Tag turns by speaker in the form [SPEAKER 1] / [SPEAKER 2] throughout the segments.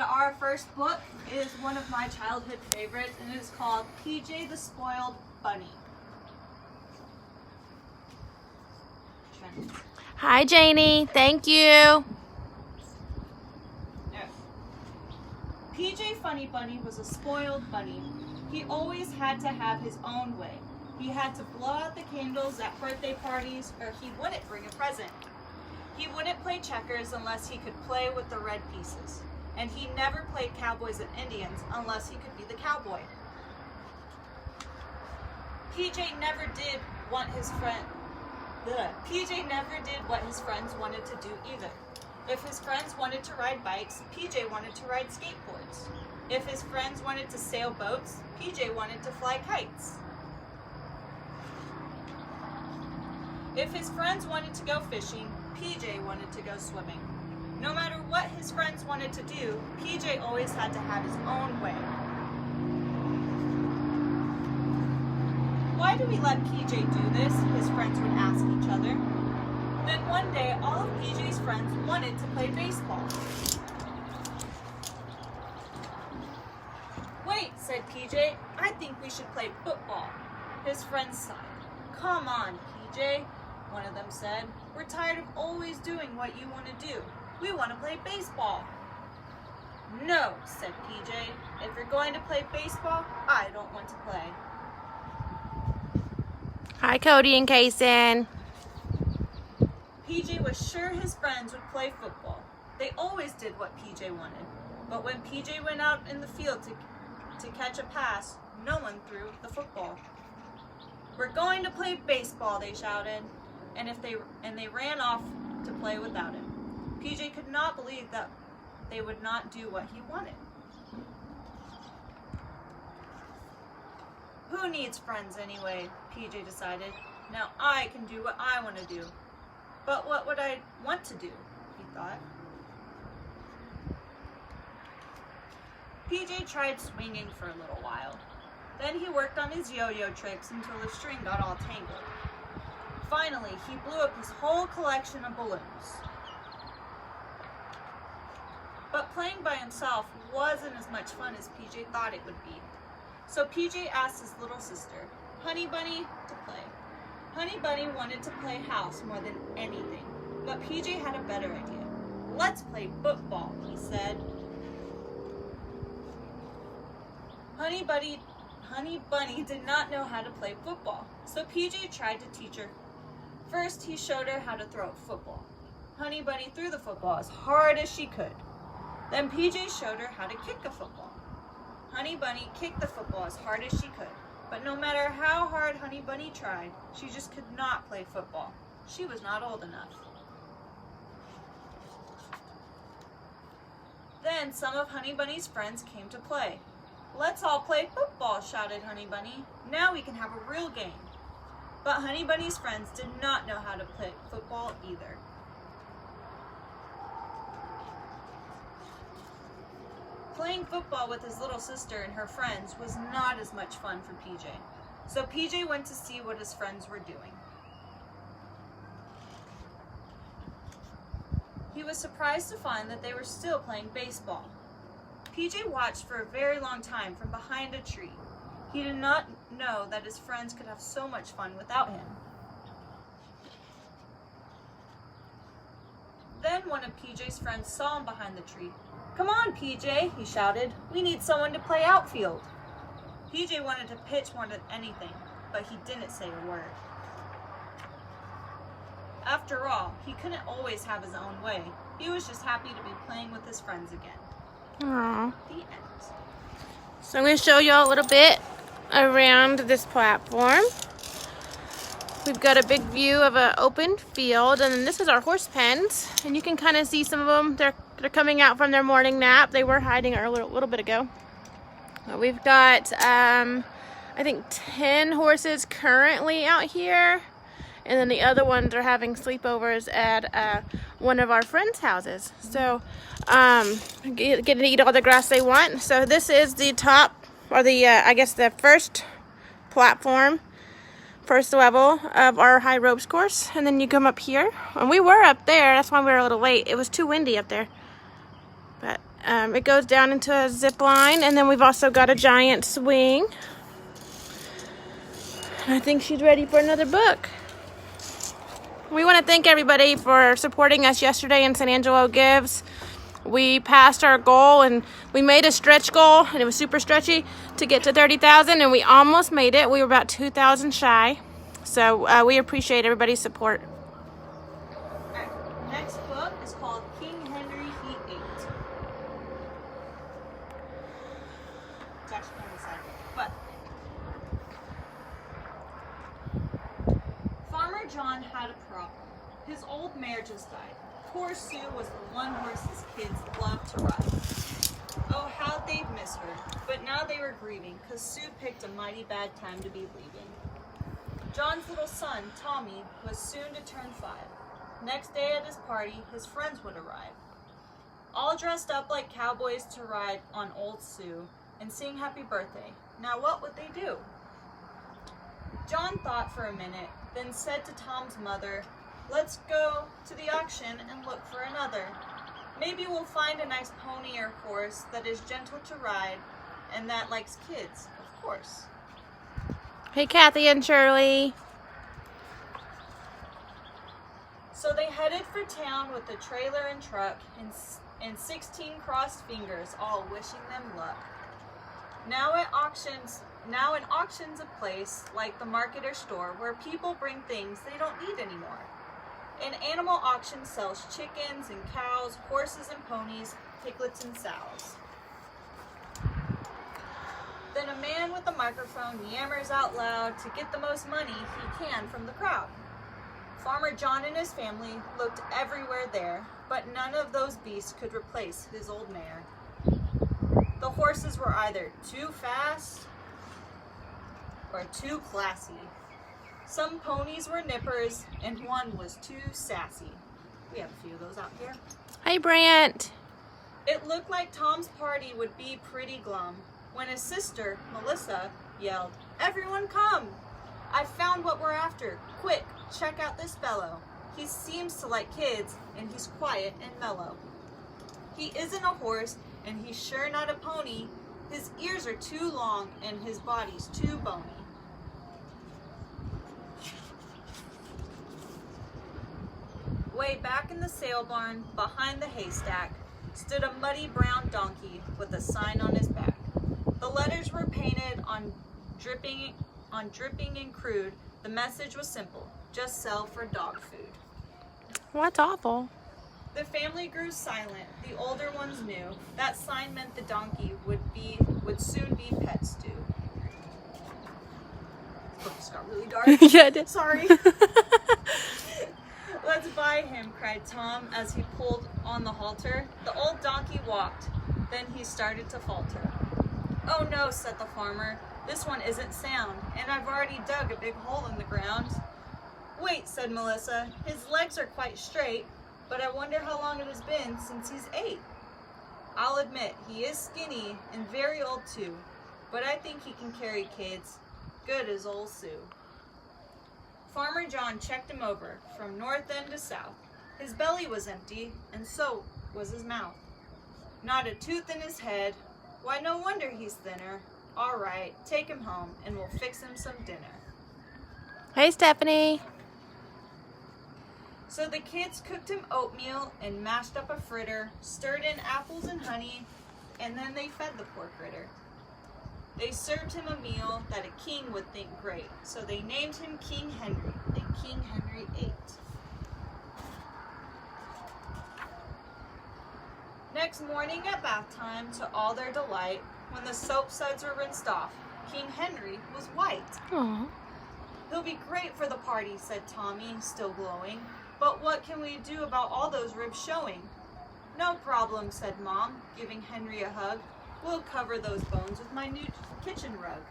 [SPEAKER 1] our first book is one of my childhood favorites, and it is called PJ the Spoiled Bunny.
[SPEAKER 2] Hi, Janie. Thank you.
[SPEAKER 1] PJ Funny Bunny was a spoiled bunny. He always had to have his own way. He had to blow out the candles at birthday parties, or he wouldn't bring a present. He wouldn't play checkers unless he could play with the red pieces. And he never played cowboys and Indians unless he could be the cowboy. PJ never did what his friends wanted to do either. If his friends wanted to ride bikes, PJ wanted to ride skateboards. If his friends wanted to sail boats, PJ wanted to fly kites. If his friends wanted to go fishing, PJ wanted to go swimming. No matter what his friends wanted to do, PJ always had to have his own way. Why do we let PJ do this? His friends would ask each other. Then one day, all of PJ's friends wanted to play baseball. Wait, said PJ, I think we should play football. His friends sighed. Come on, PJ, one of them said. We're tired of always doing what you want to do. We want to play baseball. No, said PJ. If you're going to play baseball, I don't want to play.
[SPEAKER 2] Hi, Cody and Kaysen.
[SPEAKER 1] PJ was sure his friends would play football. They always did what PJ wanted. But when PJ went out in the field to catch a pass, no one threw the football. We're going to play baseball, they shouted, and they ran off to play without him. PJ could not believe that they would not do what he wanted. Who needs friends anyway? PJ decided. Now I can do what I want to do. But what would I want to do? He thought. PJ tried swinging for a little while. Then he worked on his yo-yo tricks until the string got all tangled. Finally, he blew up his whole collection of balloons. But playing by himself wasn't as much fun as PJ thought it would be. So PJ asked his little sister, Honey Bunny, to play. Honey Bunny wanted to play house more than anything, but PJ had a better idea. Let's play football, he said. Honey Bunny did not know how to play football, so PJ tried to teach her. First, he showed her how to throw a football. Honey Bunny threw the football as hard as she could. Then PJ showed her how to kick a football. Honey Bunny kicked the football as hard as she could, but no matter how hard Honey Bunny tried, she just could not play football. She was not old enough. Then some of Honey Bunny's friends came to play. Let's all play football, shouted Honey Bunny. Now we can have a real game. But Honey Bunny's friends did not know how to play football either. Playing football with his little sister and her friends was not as much fun for PJ. So PJ went to see what his friends were doing. He was surprised to find that they were still playing baseball. PJ watched for a very long time from behind a tree. He did not know that his friends could have so much fun without him. Then one of PJ's friends saw him behind the tree. Come on, PJ, he shouted. We need someone to play outfield. PJ wanted to pitch more than anything, but he didn't say a word. After all, he couldn't always have his own way. He was just happy to be playing with his friends again.
[SPEAKER 2] Aww.
[SPEAKER 1] The end.
[SPEAKER 2] So I'm going to show you all a little bit around this platform. We've got a big view of an open field, and then this is our horse pens, and you can kind of see some of them. They're coming out from their morning nap. They were hiding a little bit ago. We've got I think 10 horses currently out here, and then the other ones are having sleepovers at one of our friends' houses. So getting to eat all the grass they want. So this is the top, or the I guess the first platform, first level of our high ropes course, and then you come up here, and we were up there. That's why we were a little late. It was too windy up there, but It goes down into a zip line, and then we've also got a giant swing. I think she's ready for another book. We want to thank everybody for supporting us yesterday in San Angelo Gives. We passed our goal, and we made a stretch goal, and it was super stretchy to get to 30,000, and we almost made it. We were about 2,000 shy. So we appreciate everybody's support.
[SPEAKER 1] Alright, next book is called King Henry He Ate. It's actually on the side, but Farmer John had a problem. His old mare just died. Poor Sue was the one horse his kids loved to ride. Oh, how they'd miss her. But now they were grieving, because Sue picked a mighty bad time to be leaving. John's little son, Tommy, was soon to turn 5. Next day at his party, his friends would arrive. All dressed up like cowboys to ride on old Sue and sing happy birthday. Now what would they do? John thought for a minute, then said to Tom's mother, "Let's go to the auction and look for another. Maybe we'll find a nice pony or horse that is gentle to ride and that likes kids, of course."
[SPEAKER 2] Hey, Kathy and Shirley.
[SPEAKER 1] So they headed for town with the trailer and truck and 16 crossed fingers, all wishing them luck. Now an auction's a place like the market or store where people bring things they don't need anymore. An animal auction sells chickens and cows, horses and ponies, piglets and sows. Then a man with a microphone yammers out loud to get the most money he can from the crowd. Farmer John and his family looked everywhere there, but none of those beasts could replace his old mare. The horses were either too fast or too classy. Some ponies were nippers, and one was too sassy. We have a few of those out here.
[SPEAKER 2] Hi, Brant.
[SPEAKER 1] It looked like Tom's party would be pretty glum when his sister, Melissa, yelled, "Everyone come! I found what we're after. Quick, check out this fellow. He seems to like kids, and he's quiet and mellow. He isn't a horse, and he's sure not a pony. His ears are too long, and his body's too bony." Way back in the sale barn, behind the haystack, stood a muddy brown donkey with a sign on his back. The letters were painted on dripping and crude. The message was simple: just sell for dog food.
[SPEAKER 2] Well, that's awful.
[SPEAKER 1] The family grew silent. The older ones knew that sign meant the donkey would soon be pet stew. Oh, this got really dark.
[SPEAKER 2] Yeah, it did.
[SPEAKER 1] Sorry. "Let's buy him," cried Tom as he pulled on the halter. The old donkey walked. Then he started to falter. "Oh no," said the farmer. "This one isn't sound, and I've already dug a big hole in the ground." "Wait," said Melissa. "His legs are quite straight, but I wonder how long it has been since he's 8. I'll admit, he is skinny and very old too, but I think he can carry kids, good as old Sue." Farmer John checked him over from north end to south. His belly was empty, and so was his mouth. Not a tooth in his head. Why, no wonder he's thinner. All right, take him home, and we'll fix him some dinner.
[SPEAKER 2] Hey, Stephanie.
[SPEAKER 1] So the kids cooked him oatmeal and mashed up a fritter, stirred in apples and honey, and then they fed the poor critter. They served him a meal that a king would think great, so they named him King Henry, and King Henry ate. Next morning at bath time, to all their delight, when the soap suds were rinsed off, King Henry was white.
[SPEAKER 2] Aww.
[SPEAKER 1] "He'll be great for the party," said Tommy, still glowing. "But what can we do about all those ribs showing?" "No problem," said Mom, giving Henry a hug. "We'll cover those bones with my new kitchen rug."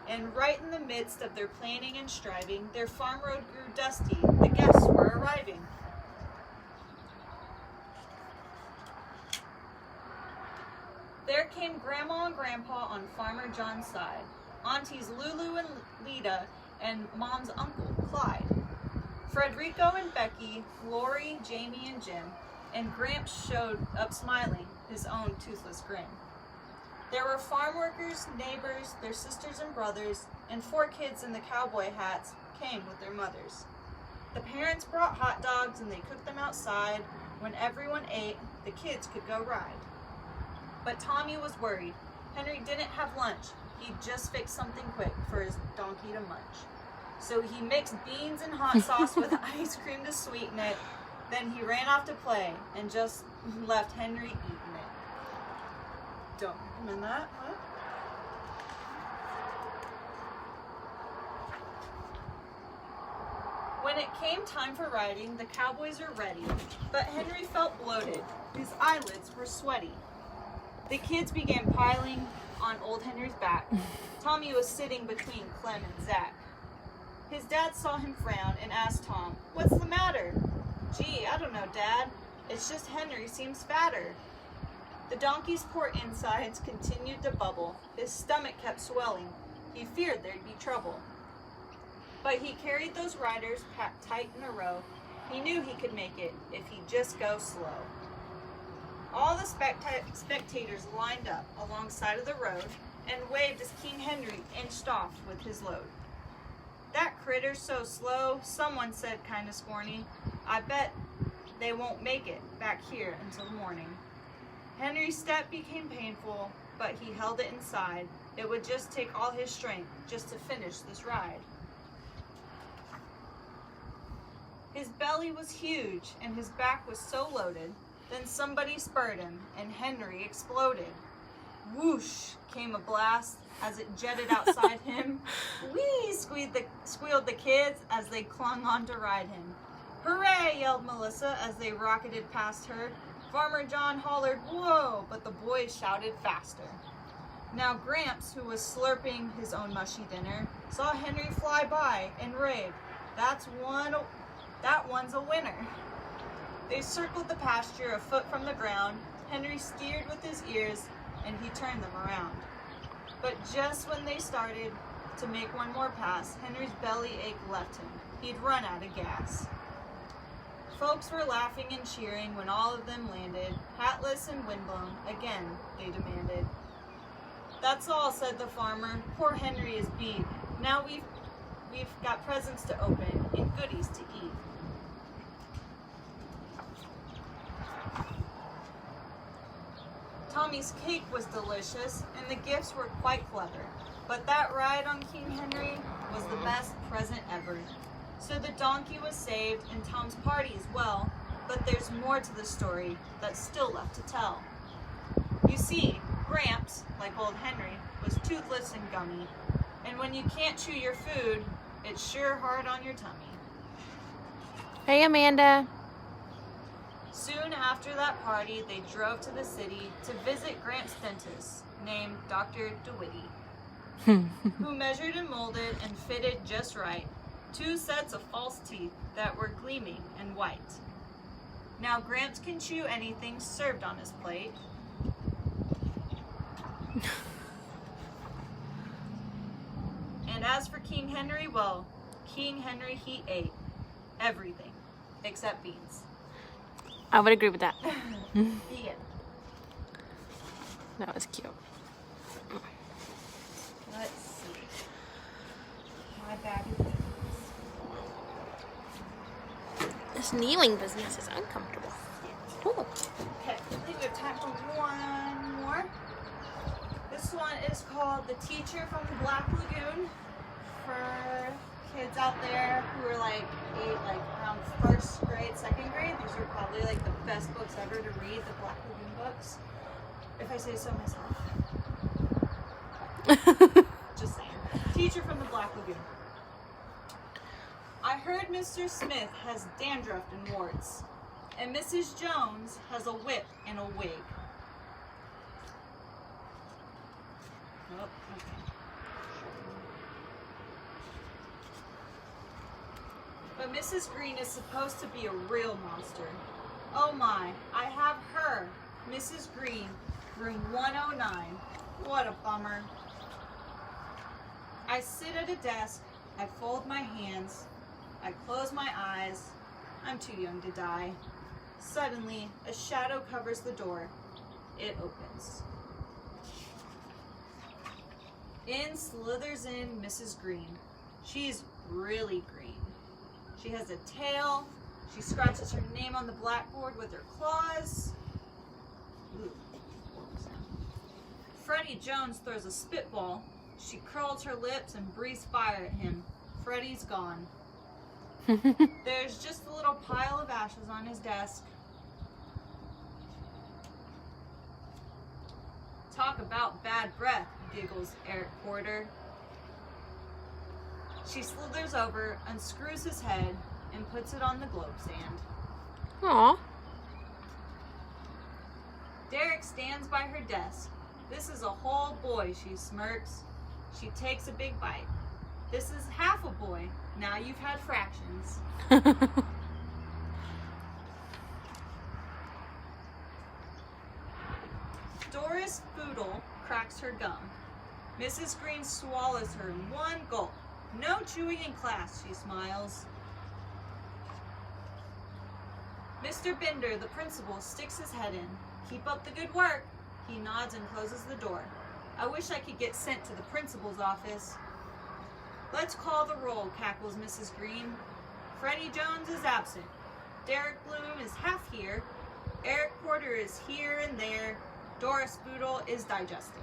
[SPEAKER 1] And right in the midst of their planning and striving, their farm road grew dusty. The guests were arriving. There came Grandma and Grandpa on Farmer John's side, Aunties Lulu and Lita, and Mom's uncle, Clyde. Frederico and Becky, Lori, Jamie, and Jim, and Gramps showed up smiling, his own toothless grin. There were farm workers, neighbors, their sisters and brothers, and 4 kids in the cowboy hats came with their mothers. The parents brought hot dogs and they cooked them outside. When everyone ate, the kids could go ride. But Tommy was worried. Henry didn't have lunch. He'd just fixed something quick for his donkey to munch. So he mixed beans and hot sauce with ice cream to sweeten it. Then he ran off to play and just left Henry eating it. Don't recommend that. What? When it came time for riding, the cowboys were ready, but Henry felt bloated. His eyelids were sweaty. The kids began piling on old Henry's back. Tommy was sitting between Clem and Zach. His dad saw him frown and asked Tom, "What's the matter?" "Gee, I don't know, Dad. It's just Henry seems fatter." The donkey's poor insides continued to bubble. His stomach kept swelling. He feared there'd be trouble. But he carried those riders packed tight in a row. He knew he could make it if he'd just go slow. All the spectators lined up alongside of the road and waved as King Henry inched off with his load. "That critter's so slow," someone said kinda scorny. "I bet they won't make it back here until morning." Henry's step became painful, but he held it inside. It would just take all his strength just to finish this ride. His belly was huge and his back was so loaded. Then somebody spurred him and Henry exploded. Whoosh came a blast as it jetted outside him. Whee! Squealed the kids as they clung on to ride him. "Hooray!" yelled Melissa as they rocketed past her. Farmer John hollered, "Whoa!" but the boys shouted faster. Now Gramps, who was slurping his own mushy dinner, saw Henry fly by and raved, "That one's a winner." They circled the pasture a foot from the ground. Henry steered with his ears and he turned them around. But just when they started to make one more pass, Henry's belly ache left him. He'd run out of gas. Folks were laughing and cheering when all of them landed. Hatless and windblown, again they demanded. "That's all," said the farmer. "Poor Henry is beat. Now we've got presents to open and goodies to eat." Tommy's cake was delicious, and the gifts were quite clever. But that ride on King Henry was the best present ever. So the donkey was saved, and Tom's party as well. But there's more to the story that's still left to tell. You see, Gramps, like old Henry, was toothless and gummy. And when you can't chew your food, it's sure hard on your tummy.
[SPEAKER 2] Hey, Amanda.
[SPEAKER 1] Soon after that party, they drove to the city to visit Gramps' dentist, named Dr. DeWitty, who measured and molded and fitted just right 2 sets of false teeth that were gleaming and white. Now Gramps can chew anything served on his plate. And as for King Henry, well, King Henry, he ate everything except beans.
[SPEAKER 2] I would agree with that.
[SPEAKER 1] The end.
[SPEAKER 2] That was cute.
[SPEAKER 1] Let's see. My bag of beans.
[SPEAKER 2] This kneeling business is uncomfortable. Ooh.
[SPEAKER 1] Okay, I think we have time for one more. This one is called The Teacher from the Black Lagoon. For kids out there who are like around 1st grade, 2nd grade, these are probably like the best books ever to read, the Black Lagoon books. If I say so myself. Just saying. Teacher from the Black Lagoon. I heard Mr. Smith has dandruff and warts, and Mrs. Jones has a whip and a wig. Oh, okay. But Mrs. Green is supposed to be a real monster. Oh my, I have her, Mrs. Green, room 109. What a bummer. I sit at a desk, I fold my hands, I close my eyes. I'm too young to die. Suddenly, a shadow covers the door. It opens. In slithers in Mrs. Green. She's really green. She has a tail. She scratches her name on the blackboard with her claws. Ooh. Freddie Jones throws a spitball. She curls her lips and breathes fire at him. Freddie's gone. There's just a little pile of ashes on his desk. Talk about bad breath, giggles Eric Porter. She slithers over, unscrews his head, and puts it on the globe stand.
[SPEAKER 2] Aw.
[SPEAKER 1] Derek stands by her desk. This is a whole boy, she smirks. She takes a big bite. This is half a boy. Now you've had fractions. Doris Boodle cracks her gum. Mrs. Green swallows her in one gulp. No chewing in class, she smiles. Mr. Bender, the principal, sticks his head in. Keep up the good work. He nods and closes the door. I wish I could get sent to the principal's office. Let's call the roll, cackles Mrs. Green. Freddie Jones is absent. Derek Bloom is half here. Eric Porter is here and there. Doris Boodle is digesting.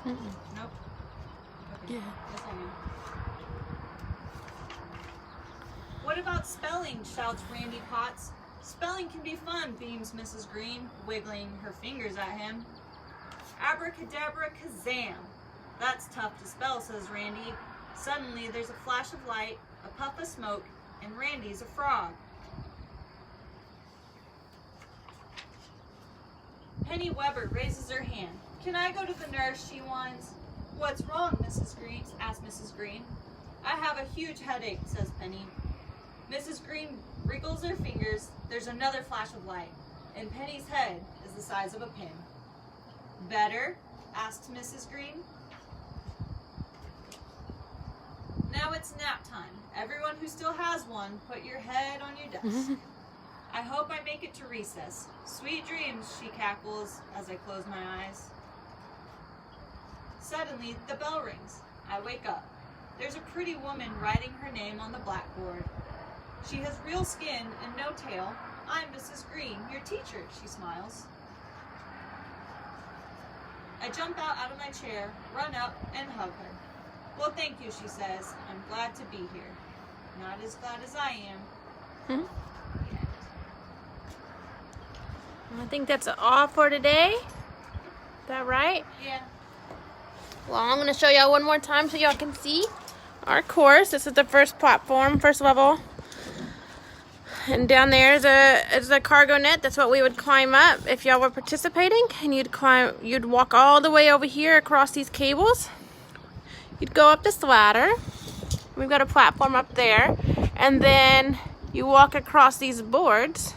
[SPEAKER 1] Nope. Okay.
[SPEAKER 2] Yeah.
[SPEAKER 1] Yes, I am. What about spelling? Shouts Randy Potts. Spelling can be fun, beams Mrs. Green, wiggling her fingers at him. Abracadabra kazam. That's tough to spell, says Randy. Suddenly, there's a flash of light, a puff of smoke, and Randy's a frog. Penny Weber raises her hand. Can I go to the nurse, she whines. What's wrong, Mrs. Green? Asks Mrs. Green. I have a huge headache, says Penny. Mrs. Green wriggles her fingers. There's another flash of light, and Penny's head is the size of a pin. Better? Asks Mrs. Green. Now it's nap time. Everyone who still has one, put your head on your desk. I hope I make it to recess. Sweet dreams, she cackles as I close my eyes. Suddenly, the bell rings. I wake up. There's a pretty woman writing her name on the blackboard. She has real skin and no tail. I'm Mrs. Green, your teacher, she smiles. I jump out of my chair, run up, and hug her. Well, thank you, she says. I'm glad to be here. Not as glad as I am. Yet.
[SPEAKER 2] I think that's all for today. Is that right?
[SPEAKER 1] Yeah.
[SPEAKER 2] Well, I'm going to show y'all one more time so y'all can see our course. This is the first platform, first level. And down there is a cargo net. That's what we would climb up if y'all were participating. And you'd walk all the way over here across these cables. You'd go up this ladder. We've got a platform up there. And then you walk across these boards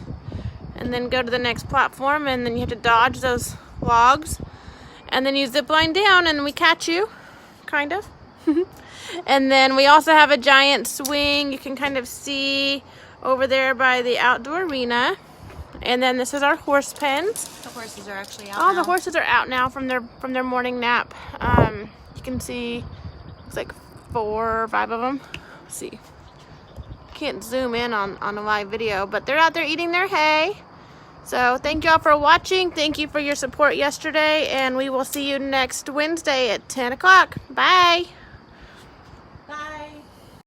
[SPEAKER 2] and then go to the next platform, and then you have to dodge those logs. And then you zip line down and we catch you, kind of. And then we also have a giant swing you can kind of see over there by the outdoor arena. And then this is our horse pens.
[SPEAKER 1] The horses are actually out
[SPEAKER 2] Oh,
[SPEAKER 1] now.
[SPEAKER 2] the horses are out now from their morning nap. You can see, looks like 4 or 5 of them. Let's see. Can't zoom in on a live video, but they're out there eating their hay. So thank y'all for watching. Thank you for your support yesterday, and we will see you next Wednesday at 10 o'clock. Bye.